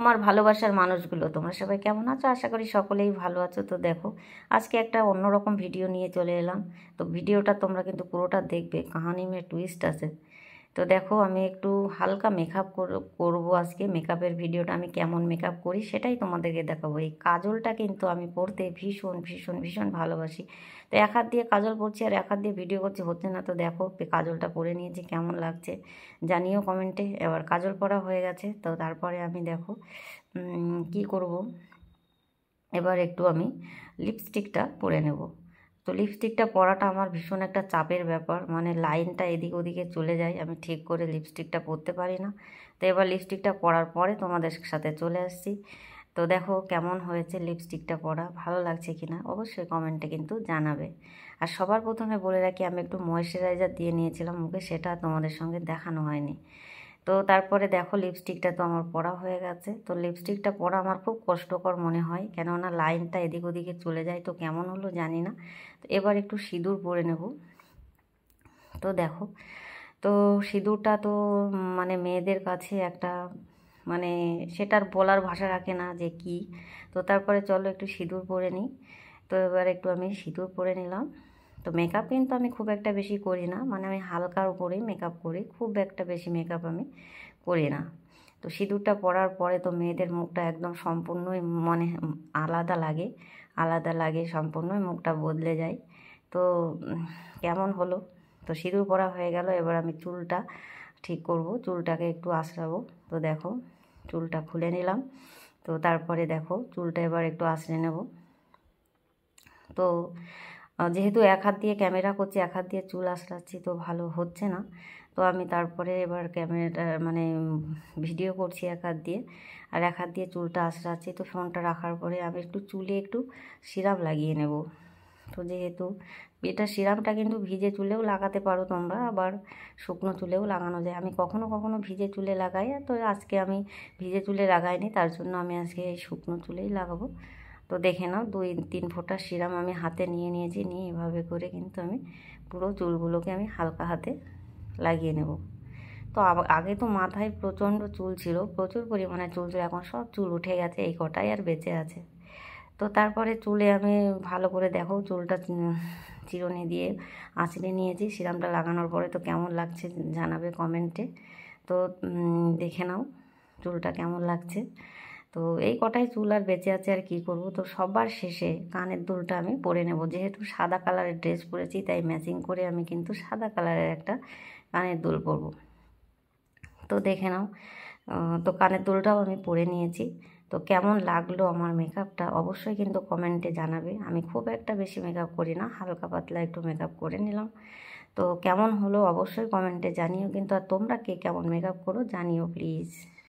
আমার ভালোবাসার মানুষগুলো, তোমরা সবাই কেমন আছো? আশা করি সকলেই ভালো আছো। তো দেখো, আজকে একটা অন্যরকম ভিডিও নিয়ে চলে এলাম। তো ভিডিওটা তোমরা কিন্তু পুরোটা দেখবে, কাহানি মে টুইস্ট আছে। তো দেখো, আমি একটু হালকা মেকআপ করবো আজকে। মেকআপের ভিডিওটা আমি কেমন মেকআপ করি সেটাই তোমাদেরকে দেখাবো। এই কাজলটা কিন্তু আমি পরতে ভীষণ ভীষণ ভীষণ ভালোবাসি। তো এক হাত দিয়ে কাজল পরছি আর এক হাত দিয়ে ভিডিও করছি, হচ্ছে না। তো দেখো, কাজলটা পরে নিয়েছি, কেমন লাগছে জানিও কমেন্টে। এবার কাজল পরা হয়ে গেছে, তো তারপরে আমি দেখো কি করব, এবার একটু আমি লিপস্টিকটা পরে নেব। তো লিপস্টিকটা পরাটা আমার ভীষণ একটা চাপের ব্যাপার, মানে লাইনটা এদিক ওদিকে চলে যায়, আমি ঠিক করে লিপস্টিকটা পরতে পারি না। তো এবার লিপস্টিকটা পরার পরে তোমাদের সাথে চলে আসছি। তো দেখো কেমন হয়েছে লিপস্টিকটা পরা, ভালো লাগছে কি না অবশ্যই কমেন্টে কিন্তু জানাবে। আর সবার প্রথমে বলে রাখি, আমি একটু ময়েশ্চারাইজার দিয়ে নিয়েছিলাম মুখে, সেটা তোমাদের সঙ্গে দেখানো হয়নি। তো তারপরে দেখো, লিপস্টিকটা তো আমার পরা হয়ে গেছে। তো লিপস্টিকটা পরা আমার খুব কষ্টকর মনে হয়, কেননা লাইনটা এদিক ওদিকে চলে যায়। তো কেমন হলো জানি না। তো এবার একটু সিঁদুর পরে নেব। তো দেখো, তো সিঁদুরটা তো মানে মেয়েদের কাছে একটা, মানে সেটার বলার ভাষা রাখে না যে কি। তো তারপরে চলো একটু সিঁদুর পরে নিই। তো এবার একটু আমি সিঁদুর পরে নিলাম। তো মেকআপ কিন্তু আমি খুব একটা বেশি করি না, মানে আমি হালকার উপরেই মেকআপ করি, খুব একটা বেশি মেকআপ আমি করি না। তো সিঁদুরটা পরার পরে তো মেয়েদের মুখটা একদম সম্পূর্ণই মানে আলাদা লাগে, আলাদা লাগে, সম্পূর্ণই মুখটা বদলে যায়। তো কেমন হলো? তো সিঁদুর পরা হয়ে গেল, এবার আমি চুলটা ঠিক করব, চুলটাকে একটু আঁচড়াবো। তো দেখো, চুলটা খুলে নিলাম। তো তারপরে দেখো, চুলটা এবার একটু আঁচড়ে নেব। তো যেহেতু এক হাত দিয়ে ক্যামেরা করছি, এক হাত দিয়ে চুল আঁচড়াচ্ছি, তো ভালো হচ্ছে না। তো আমি তারপরে এবার ক্যামেরাটা মানে ভিডিও করছি এক হাত দিয়ে, আর এক হাত দিয়ে চুলটা আঁচড়াচ্ছি। তো ফোনটা রাখার পরে আমি একটু চুলে একটু সিরাম লাগিয়ে নেব। তো যেহেতু এটা সিরামটা কিন্তু ভিজে চুলেও লাগাতে পারো তোমরা, আবার শুকনো চুলেও লাগানো যায়। আমি কখনো কখনো ভিজে চুলে লাগাই, তো আজকে আমি ভিজে চুলে লাগাইনি, তার জন্য আমি আজকে এই শুকনো চুলেই লাগাবো। তো দেখে নাও, 2-3 ফোঁটা সিরাম আমি হাতে নিয়ে নিয়েছি, নিয়ে এভাবে করে কিন্তু আমি পুরো চুলগুলোকে আমি হালকা হাতে লাগিয়ে নেব। তো আগে তো মাথায় প্রচণ্ড চুল ছিল, প্রচুর পরিমাণে চুল ছিল, এখন সব চুল উঠে গেছে, এই কটাই আর বেঁচে আছে। তো তারপরে চুলে আমি ভালো করে দেখো, চুলটা চিরুনি দিয়ে আঁচড়ে নিয়েছি সিরামটা লাগানোর পরে। তো কেমন লাগছে জানাবে কমেন্টে। তো দেখে নাও চুলটা কেমন লাগছে। তো এই কটাই চুল আর বেঁচে আছে, আর কি করব। তো সবার শেষে কানের দুলটা আমি পরে নেব, যেহেতু সাদা কালারের ড্রেস পরেছি, তাই ম্যাচিং করে আমি কিন্তু সাদা কালারের একটা কানের দুল পরব। তো দেখে নাও, তো কানের দুলটাও আমি পরে নিয়েছি। তো কেমন লাগলো আমার মেকআপটা অবশ্যই কিন্তু কমেন্টে জানাবে। আমি খুব একটা বেশি মেকআপ করি না, হালকা পাতলা একটু মেকআপ করে নিলাম। তো কেমন হলো অবশ্যই কমেন্টে জানিও কিন্তু। আর তোমরা কে কেমন মেকআপ করো জানিও প্লিজ।